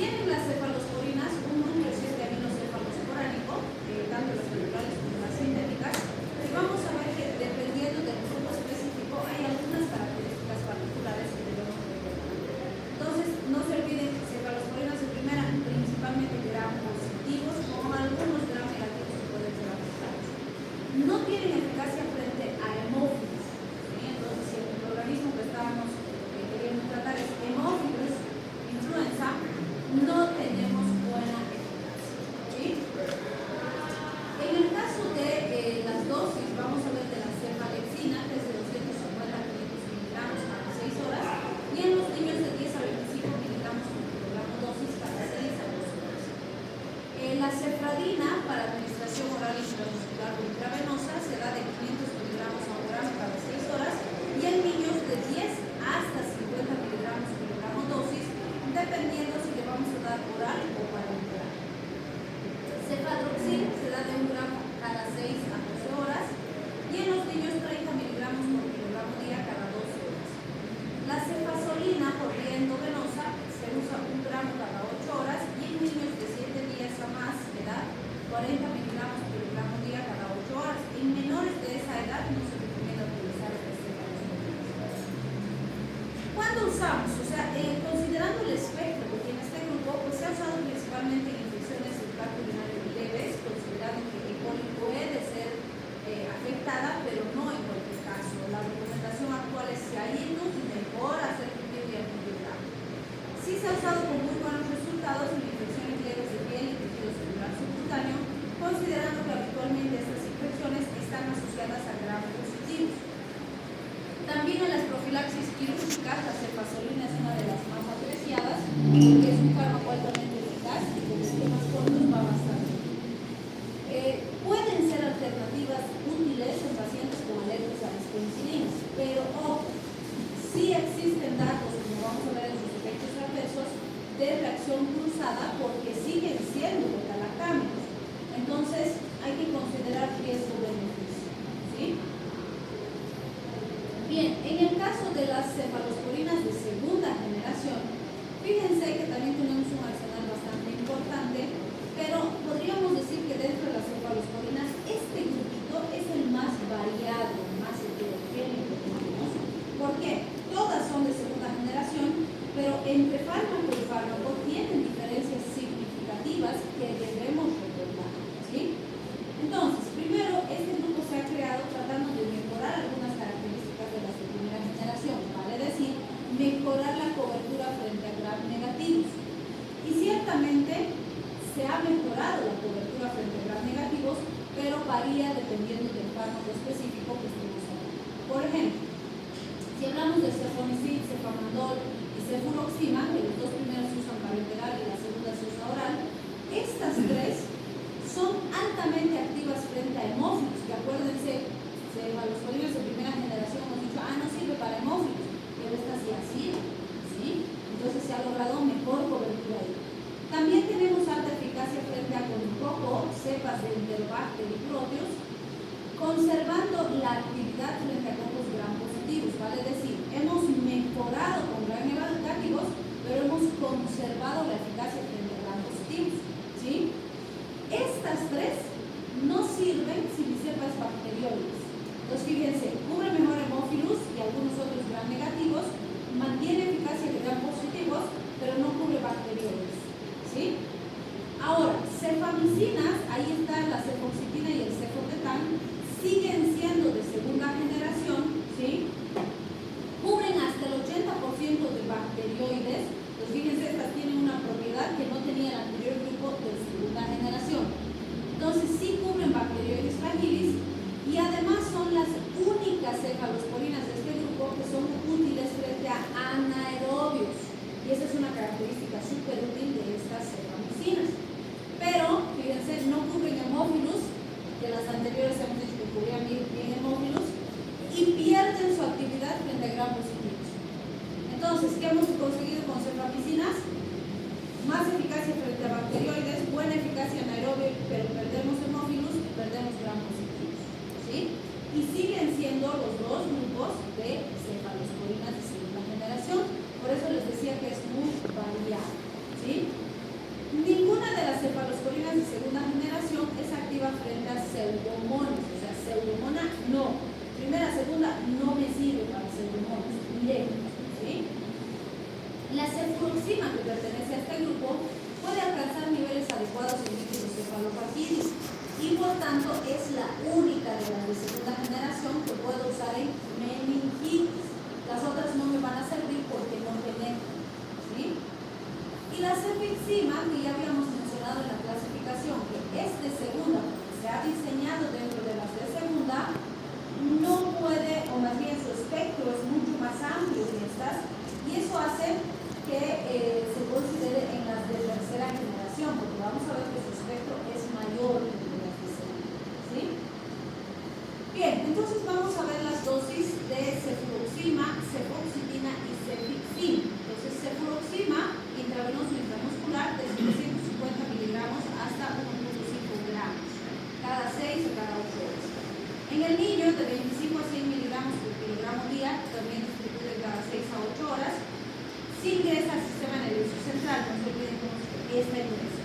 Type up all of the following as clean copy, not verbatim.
Tienen las cefalosporinas un núcleo 7 aminocefalosporánico, tanto las naturales como las sintéticas, y vamos a ver que dependiendo del grupo específico hay algunas características particulares que debemos tener. Entonces, no se olviden que cefalosporinas en primera principalmente gram positivos, con algunos gram negativos que pueden ser afectados. No tienen eficacia frente a hemófilos, ¿sí? Entonces, si el organismo que estábamos queriendo tratar es hemófilos, influenza, no tenemos buena eficacia, ¿sí? En el caso de las dosis, vamos a ver de la cefalexina, que es de 250 a 500 miligramos cada 6 horas, y en los niños de 10 a 25 miligramos por kilogramo dosis cada 6 a 12 horas. La cefradina para administración oral intramuscular o intravenosa se da de 500 miligramos a 1 gramo cada 6 horas, y en niños de 10 hasta 50 miligramos por kilogramo dosis, dependiendo si le vamos a dar oral o parenteral. Cefadroxil se da de 1 gramo cada 6 a 12 horas y en los niños 30 miligramos por kilogramo día cada 12 horas. La cefazolina por vía endovenosa se usa 1 gramo cada 8 horas y en niños de 7 días a más edad 40 miligramos por kilogramo día cada 8 horas. En menores de esa edad no se recomienda utilizar estas cefalospolinas. ¿Cuándo usamos? O sea, considerando el espectro que tiene este grupo, pues se ha usado principalmente en infecciones del tracto urinario leves, considerando que E. coli puede ser afectada, pero no en cualquier caso. La recomendación actual es si hay indus, mejor hacer cultivo y antibiótico. Sí se ha usado con muy buenos resultados en infecciones leves de piel y tejido celular subcutáneo, considerando que habitualmente estas infecciones están asociadas a gram positivos. También en las profilaxis quirúrgicas, la cefazolina es una de las más apreciadas, porque es un fármaco altamente eficaz y con esquemas cortos va bastante. Pueden ser alternativas útiles en pacientes con alergias a las penicilinas, pero ojo, sí existen datos, como vamos a ver en sus efectos adversos, de reacción cruzada porque siguen siendo beta-lactámicos. Entonces, hay que considerar riesgo-beneficio, ¿sí? Bien, en el caso de las cefalosporinas de segunda generación, fíjense que también tenemos un arsenal bastante importante, pero podríamos decir que dentro de las cefalosporinas este grupito es el más variado, más heterogéneo que tenemos. ¿Por qué? Todas son de segunda generación, pero entre fármaco y fármaco tienen diferencias significativas que debemos recordar, ¿sí? Entonces, primero, este grupo se ha creado tratando de mejorar algunas características de las de primera generación, vale decir, mejorar la cobertura frente a gram negativos. Y ciertamente se ha mejorado la cobertura frente a gram negativos, pero varía dependiendo del fármaco específico que estemos hablando. Por ejemplo, si hablamos de cefonicid, cefamandol y cefuroxima, que los dos primeros se usan parenteral y la segunda se usa oral, estas tres son altamente activas frente a hemófilos, que acuérdense, cefalosporinas de primera generación hemos dicho, no sirve para hemófilos, pero esta sí así, ¿sí? Entonces se ha logrado mejor cobertura ahí. También tenemos alta eficacia frente a conococo, cepas de Enterobacter y proteus, conservando la actividad frente a cocos gram positivos, vale decir, hemos mejorado con gram negativos, pero hemos conservado la eficacia frente a gram positivos, ¿sí? Estas tres no sirven si mi cepa es bacterioides. Entonces, fíjense, cubre mejor hemófilos y algunos otros gram negativos, mantiene eficacia de gram positivos, pero no cubre bacterioides, ¿sí? Ahora, cefamicinas, ahí están la cefoxitina y el cefotetan, siguen siendo de segunda generación, ¿sí? Cubren hasta el 80% de bacterioides. Pues fíjense, estas tienen una propiedad que no tenía el anterior grupo de segunda generación. Entonces sí cubren bacterioides fragilis y además son las únicas cefalosporinas de este grupo que son útiles frente a anaerobios. Y esa es una característica súper útil de estas cefamicinas. Pero, fíjense, no cubren hemófilos, que las anteriores hemos dicho que cubrían bien hemófilos, y Y la cefixima, que ya habíamos mencionado en la clasificación, que es de segunda, se ha diseñado dentro de las de segunda, no puede, o más bien su espectro es mucho más amplio que estas, y eso hace que se considere en las de tercera generación, porque vamos a ver que su espectro es mayor que las de segunda, ¿sí? Bien, entonces vamos a ver las dosis de cefuroxima, cefoxitina y cefixima. Entonces, cefuroxima intravenoso intramuscular de 750 miligramos hasta 1.5 gramos, cada 6 o cada 8 horas. En el niño, de 25 a 100 miligramos por kilogramo día, también distribuye cada 6 a 8 horas. Se ingresa al sistema nervioso central, no se olviden cómo esta ingresa.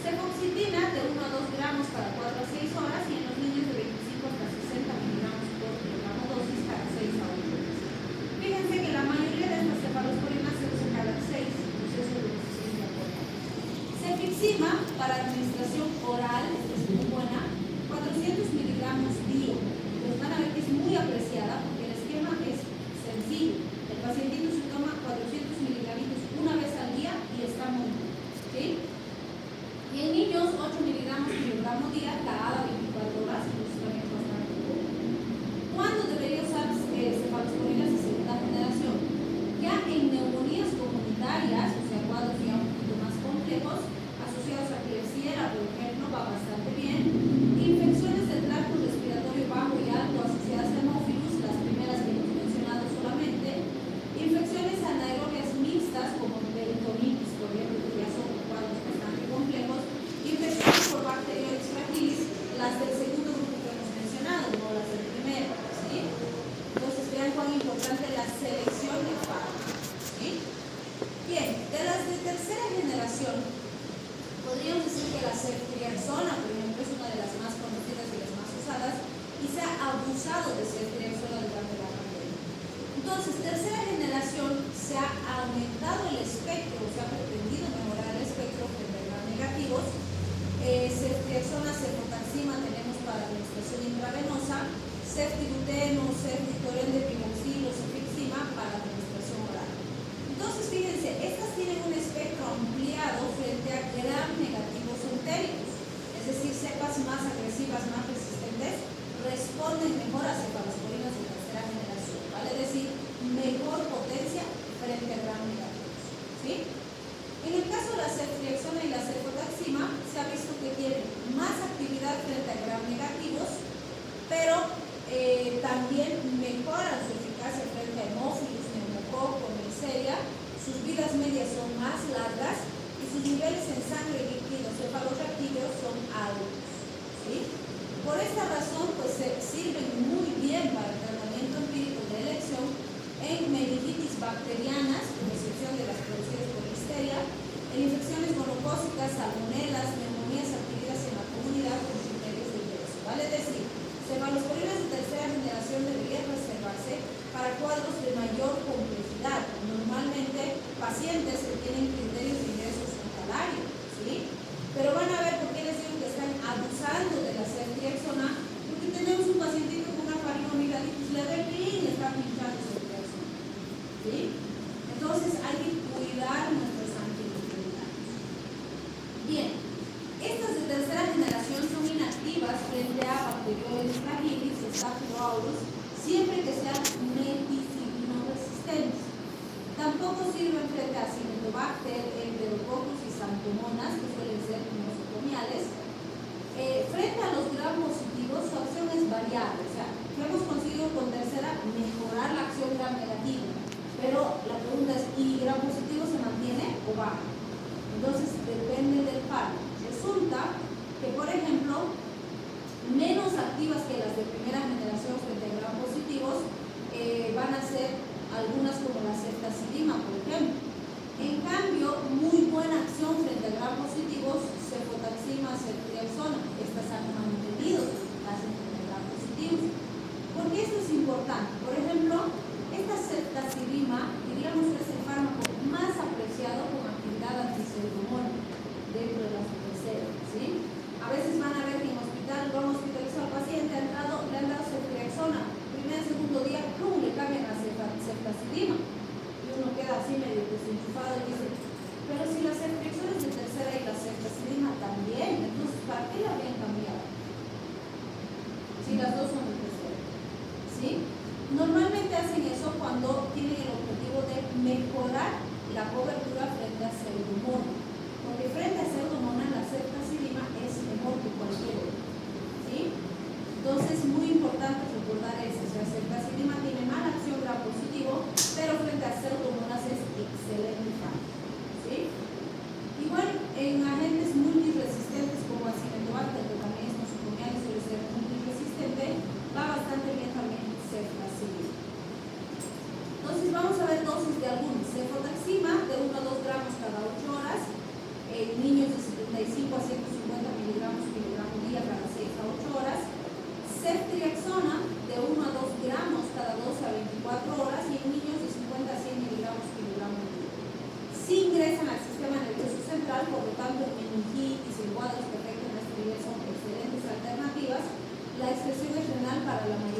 Cefoxitina de 1 a 2 gramos cada 4 a 6 horas y en los niños de 25 hasta 60 miligramos por kilogramo dosis cada 6 a 8 horas. Fíjense que la mayoría de estas cefalosporinas se usa cada 6, proceso de decisión de acuerdo. Cefixima para administración oral, esta es muy buena, 400 miligramos día. Entonces van a ver que es muy apreciada porque el esquema es sencillo. El pacientito se toma 400 miligramitos una vez al día y está muy bien, ¿sí? Y en niños 8 miligramos kilogramo día cada 24 horas, entonces también es bastante poco. ¿Cuándo debería usar cefalosporinas de segunda generación? Ya en neumonías comunitarias, o sea, cuadros ya un poquito más complejos, asociados a Klebsiella, por ejemplo, va bastante bien. Infecciones del tracto respiratorio bajo y alto asociadas a hemófilos, las primeras que hemos mencionado solamente. Infecciones anaerobias mixtas, como peritonitis, por ejemplo, que ya son cuadros bastante complejos. Infecciones por Bacteroides fragilis, las del segundo grupo que hemos mencionado, no las del primero, ¿sí? Entonces, vean cuán importante la selección de fármacos, ¿sí? Bien, de las de tercera generación, podríamos decir que la ceftriaxona, por ejemplo, es una de las más conocidas y las más usadas, y se ha abusado de ceftriaxona durante la pandemia. Entonces, tercera generación, se ha aumentado el espectro, se ha pretendido mejorar el espectro frente a gram negativos. Ceftriaxona, cefotaxima tenemos para administración intravenosa, ceftibuteno, ceftitorén de pimoxilo, cefixima para administración oral. Entonces, fíjense, estas tienen un espectro ampliado frente a gram negativos entéricos, es decir, cepas más agresivas, más resistentes, responden mejor a cefalosporinas de tercera generación, ¿vale? Es decir, mejor potencia frente a gram negativos, ¿sí? En el caso de la ceftriaxona y la cefotaxima, se ha visto que tienen más actividad frente a gram negativos, pero también mejoran su eficacia frente a hemófilos, neumococo, Neisseria. Sus vidas medias son más largas y sus niveles en sangre líquido cefalorraquídeos son altos, ¿sí? Por esta razón, pues se sirven muy bien para el tratamiento empírico de elección en meningitis bacterianas, con excepción de las producidas por Listeria, en infecciones monocócicas, salmonelas, neumonías adquiridas en la comunidad con criterios de ingreso, ¿vale? Es decir, cefalosporinas de tercera generación deberían reservarse para cuadros de mayor complejidad, normalmente pacientes que tienen criterios de ingreso hospitalario, ¿sí? Pero van a ver por qué les digo que están abusando de la ceftriaxona, porque tenemos un pacientito con una faringoamigdalitis leve y le está pinchando ceftriaxona, ¿sí? Entonces hay que cuidar nuestros antinucleotidados. Bien, estas de tercera generación son inactivas frente a Bacteroides fragilis, Staphylococcus, siempre que sean meticilinoresistentes. Tampoco sirven frente a Acinetobacter, Enterococcus y Xanthomonas, que suelen ser nosocomiales. Frente a los gram positivos, su acción es variable. O sea, ¿qué hemos conseguido con tercera? Mejorar la acción gram negativa. Pero la pregunta es, ¿y gram positivo se mantiene o baja? Entonces, depende del fármaco. Resulta que, por ejemplo, menos activas que las de primera generación frente a gram positivos van a ser algunas como la ceftazidima, por ejemplo. En cambio, muy buena acción frente a gram positivos, cefotaxima, ceftriaxona. Estas han mantenido las frente a gram positivos. ¿Por qué esto es importante? Por ejemplo, esta ceftazidima, diríamos que es el fármaco más apreciado con actividad antipseudomónica dentro de las terceras, ¿sí? A veces van a ver que en hospital, lo han hospitalizado al paciente, le han dado ceftriaxona, primer, segundo día, ¡pum!, le cambian a ceftazidima. Y uno queda así medio desenchufado y dice, pero si la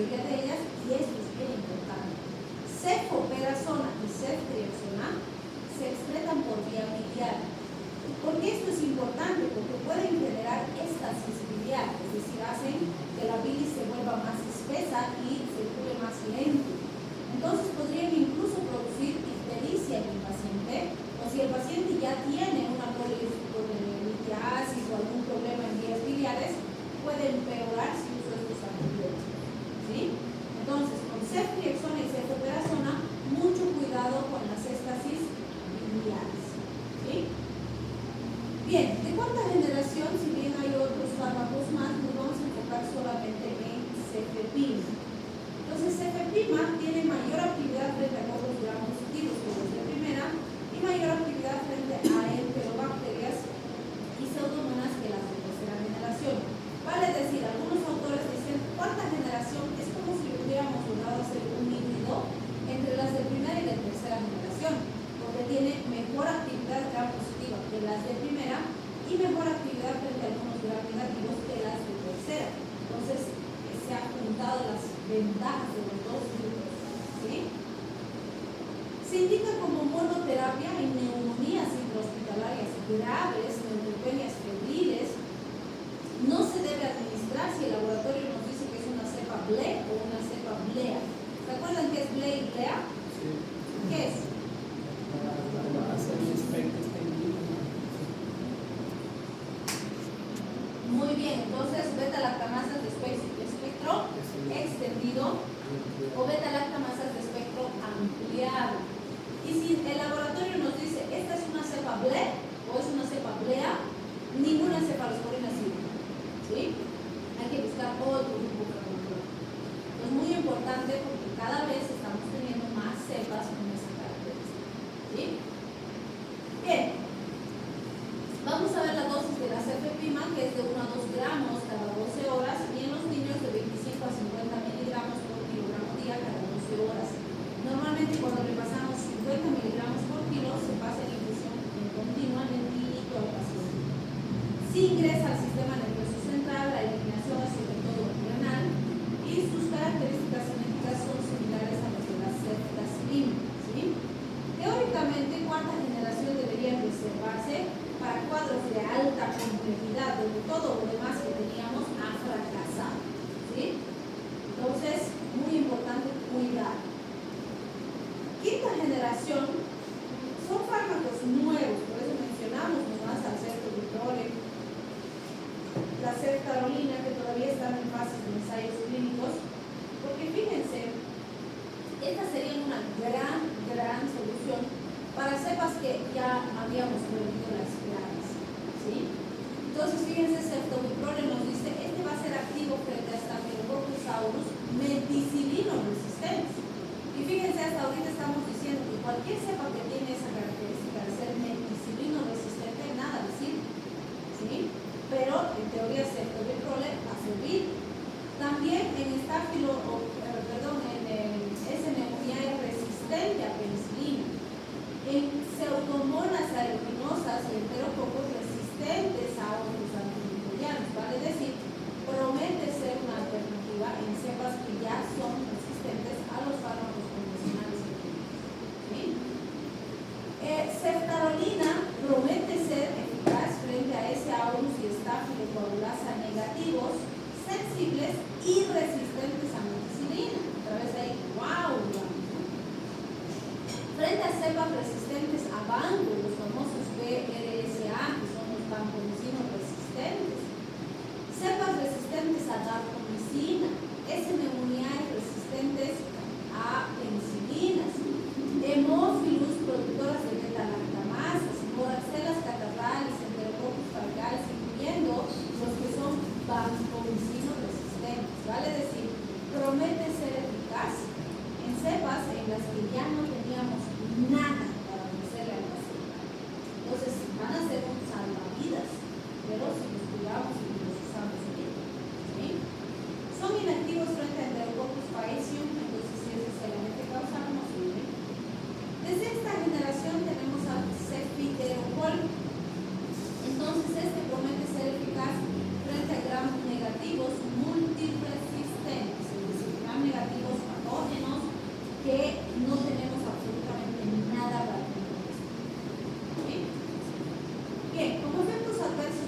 mayoría de ellas, y esto es bien importante. Cefoperazona y ceftriaxona se excretan por vía biliar. ¿Por qué esto es importante? Porque pueden generar estasis biliar, es decir, hacen que la bilis se vuelva más espesa y circule más lento. Entonces podrían incluso producir ictericia en el paciente, o si el paciente ya tiene una polilitiasis o algún problema en vías biliares, puede empeorar si usa estos antibióticos. ¿Sí? Entonces, con ceftriaxona y cefoperazona, mucho cuidado con las estasis biliares. ¿Sí? Bien, de cuarta generación, si bien hay otros fármacos más, nos vamos a enfocar solamente en cefepima. Entonces, cefepima tiene mayor actividad frente a cocos gram positivos que los de primera y mayor actividad frente a enterobacterias y pseudomonas que las de tercera generación. Vale decir, algunos autores dicen cuarta generación es como si hubiéramos logrado hacer un híbrido entre las de primera y de tercera generación, porque tiene mejor actividad gram positiva que las de primera y mejor actividad frente a algunos gram negativos que las de tercera. Entonces, se han juntado las ventajas de los dos grupos. ¿Sí? Se indica como monoterapia en neumonías intrahospitalarias graves, neutropenias febriles. No se debe administrar si el laboratorio nos dice que es una cepa BLE o una cepa BLEA. ¿Se acuerdan qué es BLE y BLEA? Sí. ¿Qué es? Muy bien, entonces beta-lactamasas de espectro extendido o beta-lactamasas de espectro ampliado. Y si el laboratorio nos dice esta es una cepa BLE o es una cepa BLEA, ninguna cefalosporina sirve. ¿Sí? Hay que buscar otro grupo de control. Es muy importante porque cada vez estamos teniendo más cepas con esa característica. ¿Sí? Bien. Vamos a ver la dosis de la cefepima, que es de 1 a 2 gramos cada 12 horas, y en los niños de 25 a 50 miligramos por kilogramo día cada 12 horas. Normalmente cuando le pasamos 50 miligramos por kilo, se pasa la infusión en continua en el hilito al paciente. Si ingresa al sistema nervioso central, la eliminación es sobre todo renal, y sus características genéticas son similares a las de la ceftazidima. ¿Sí? Teóricamente, cuarta generación debería reservarse para cuadros de alta complejidad, donde todo lo demás que teníamos ha fracasado. ¿Sí? Entonces, muy importante cuidar. Quinta generación son fármacos nuevos, por eso mencionamos nomás al ceftriaxona, la ceftarolina, que todavía están en fases de ensayos clínicos, porque fíjense, estas serían una gran solución para cepas que ya habíamos perdido la esperanza. ¿Sí? Entonces, fíjense, ceftobiprole nos dice, este va a ser activo frente a Staphylococcus aureus meticilino resistente. Y fíjense, hasta ahorita estamos diciendo que cualquier cepa que tiene esa característica de ser meticilino resistente, nada decir. ¿Sí? Pero, en teoría, ceftobiprole va a servir. También en S-neumonía resistente a penicilina. En pseudomonas aeruginosa y enterococos resistentes a otros antimicrobianos, vale decir, promete ser una alternativa en cepas que ya son resistentes a los fármacos convencionales. ¿Sí?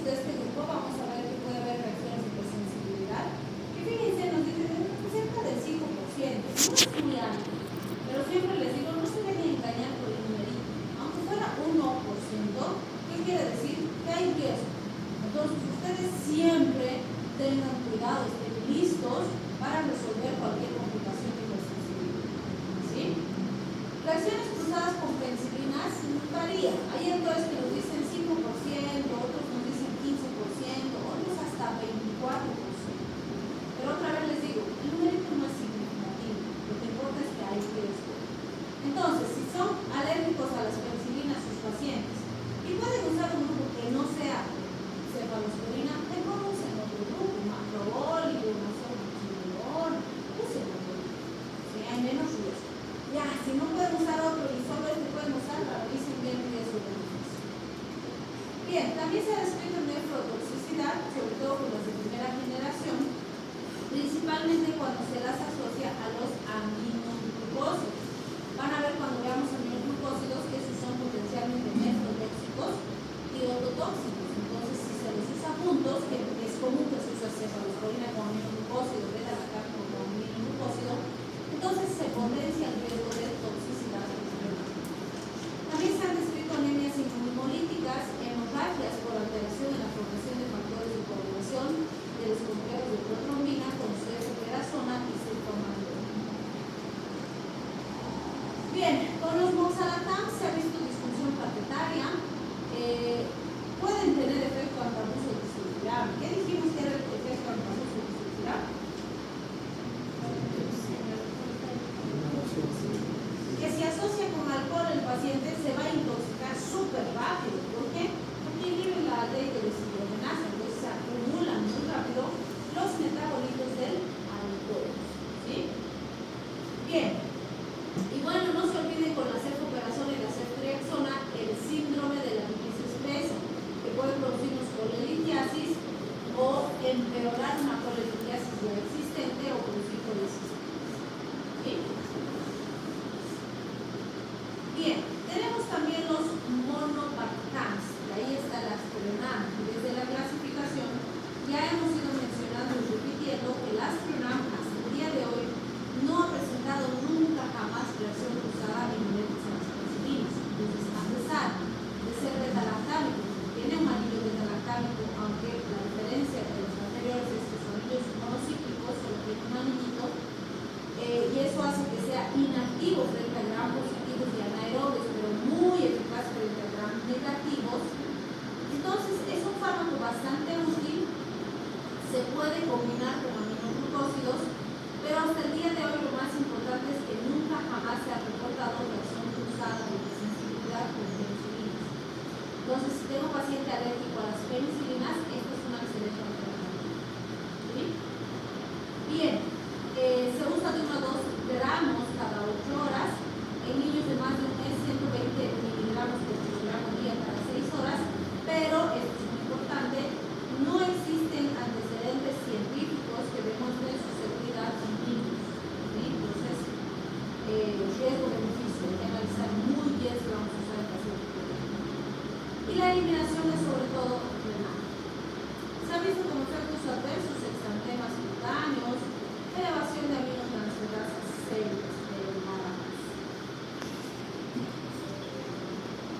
de este grupo vamos a ver que puede haber reacciones de hipersensibilidad, que fíjense, nos dicen cerca del 5%, no es muy alto, pero siempre les digo, no se dejen engañar por el numerito, aunque fuera 1%, ¿qué quiere decir? Que hay riesgo. Entonces ustedes siempre tengan cuidado, estén listos para resolver cualquier complicación de hipersensibilidad, ¿sí? Reacciones cruzadas con penicilinas varía. Hay autores que nos dicen 5%, otros nos dicen 15%, otros hasta 24%. Pero otra vez les digo, el numerito no es significativo, lo que importa es que hay riesgo. Entonces, si son alérgicos a las penicilinas sus pacientes y pueden usar un grupo que no sea cefalosporina, mejor usen otro grupo, un macrobólico, una somaxilidón, usen otro grupo, si hay menos riesgo. Ya, si no pueden usar otro y solo este pueden usar, revisen bien el riesgo de beneficio. Bien, también se ha descrito nefrotoxicidad, sobre todo con las de primera generación, principalmente cuando se las asocia a los aminoglucósidos. Van a ver cuando veamos aminoglucósidos que esos son potencialmente nefrotóxicos y ototóxicos. Entonces, si se los usa juntos, que es común que se use cefalosporina con aminoglucósido, beta-lactam con aminoglucósido, entonces se potencia el riesgo de toxicidad. También se han descrito anemias inmunolíticas, hemorragias por alteración en la formación de factores de coagulación de los complejos de protrombina con ceftriaxona y sulfamaglona. Bien, con los moxalatam se ha visto disfunción plaquetaria, pueden tener efecto antabuso disulfiram. ¿Qué dijimos que era el efecto antabuso disulfiram? Que si asocia con alcohol el paciente se va a intoxicar súper rápido. ¿Por qué? Porque inhibe la ley de deshidrogenasa, entonces se acumulan muy rápido los metabolitos del alcohol, ¿sí? Bien, y bueno, no se olviden con la ceftriaxona y la ceftriaxona el síndrome de la lipis espesa, que puede producirnos colelitiasis o empeorar una colelitiasis ya existente o producir colecistitis, ¿sí? Bien, tenemos también los monobactams, y ahí está la astronam. Desde la clasificación ya hemos ido mencionando y repitiendo que el astronam hasta el día de hoy no ha presentado nunca jamás reacción cruzada inherentes a las penicilinas. Entonces, a pesar de ser beta-lactámico, tiene un anillo beta-lactámico, aunque la diferencia de los anteriores es que son anillos monocíclicos, solo tiene un anillito, y eso hace que sea inactivo frente a gram positivos y anaerobios, pero muy eficaz frente a gram negativos. Entonces, es un fármaco bastante útil, se puede combinar con aminoglucósidos, pero hasta el día de hoy lo más importante es que nunca jamás se ha reportado reacción cruzada de sensibilidad con penicilinas. Entonces, si tengo un paciente alérgico a las penicilinas, esta es una excelente alternativa. ¿Sí? Bien, se usa de 1 a 2 gramos cada 8 horas. En niños de más de un mes, 120 miligramos por kilogramo día cada 6 horas, pero esto es muy importante, no existen antecedentes científicos que demuestren su seguridad en niños, ¿sí? Entonces, riesgo-beneficio, hay que analizar muy bien si vamos a usar el paciente. Y la eliminación es sobre todo renal. Se ha visto como efectos adversos exantemas cutáneos, elevación de aminotransferasas celulares, pero nada más.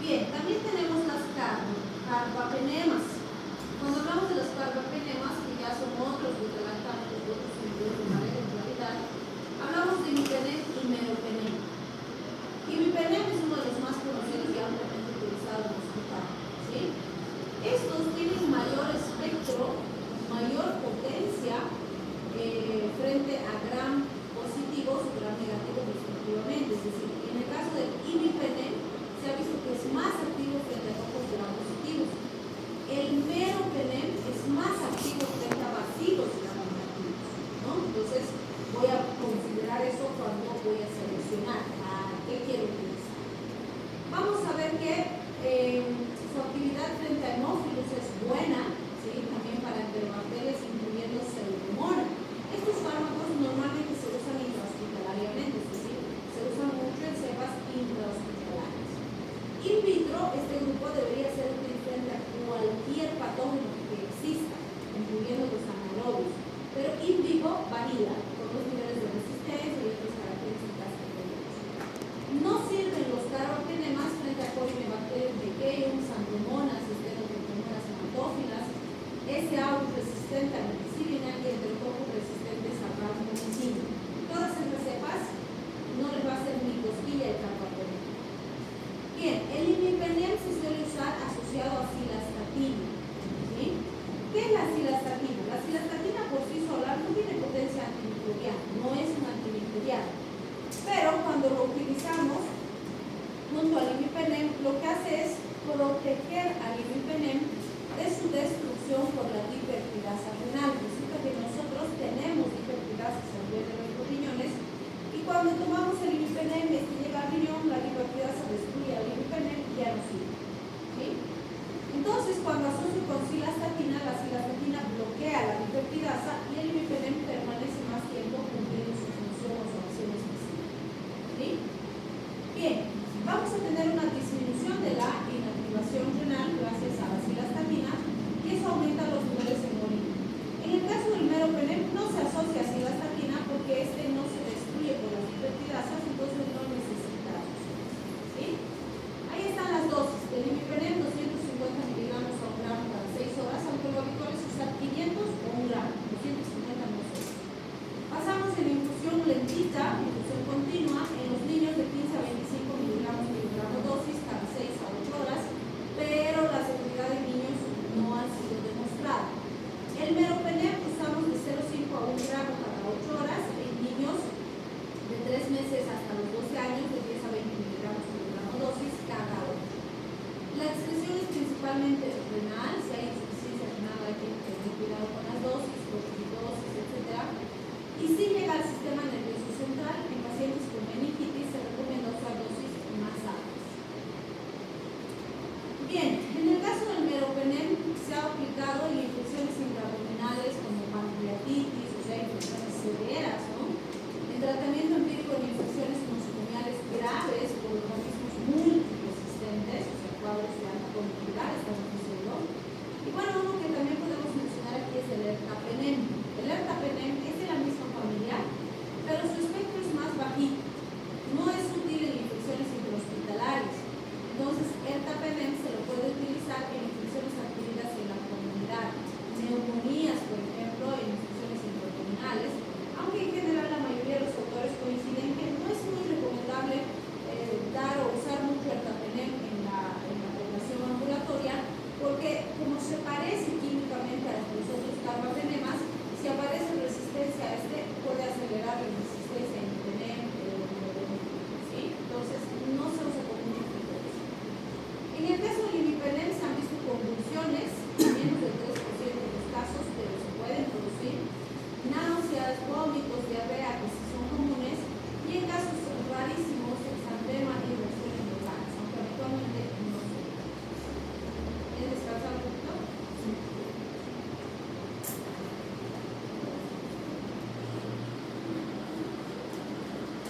Bien, también tenemos las carbapenemas. Cuando hablamos de las carbapenemas, que ya son otros beta-lactámicos, otros inhibidores de la regularidad, hablamos de imipenem y meropenem. Imipenem es uno de los más conocidos y ampliamente utilizado en el hospital, ¿sí? Estos tienen mayor espectro, mayor potencia frente a gram positivos o gram negativos respectivamente. Es decir, en el caso del imipenem se ha visto que es más activo frente a pocos gram positivos. El meropenem es más activo frente a bacilos gram acción por la dipeptidasa renal. Resulta que nosotros tenemos dipeptidasas a nivel de nuestros riñones y cuando tomamos el imipenem, llega al riñón, la dipeptidasa destruye al imipenem y ya no sirve. ¿Sí? Entonces, cuando asocio con cilastatina, la cilastatina bloquea la dipeptidasa y el imipenem permanece más tiempo cumpliendo su función o su acción específica. ¿Sí? Bien, vamos a tener una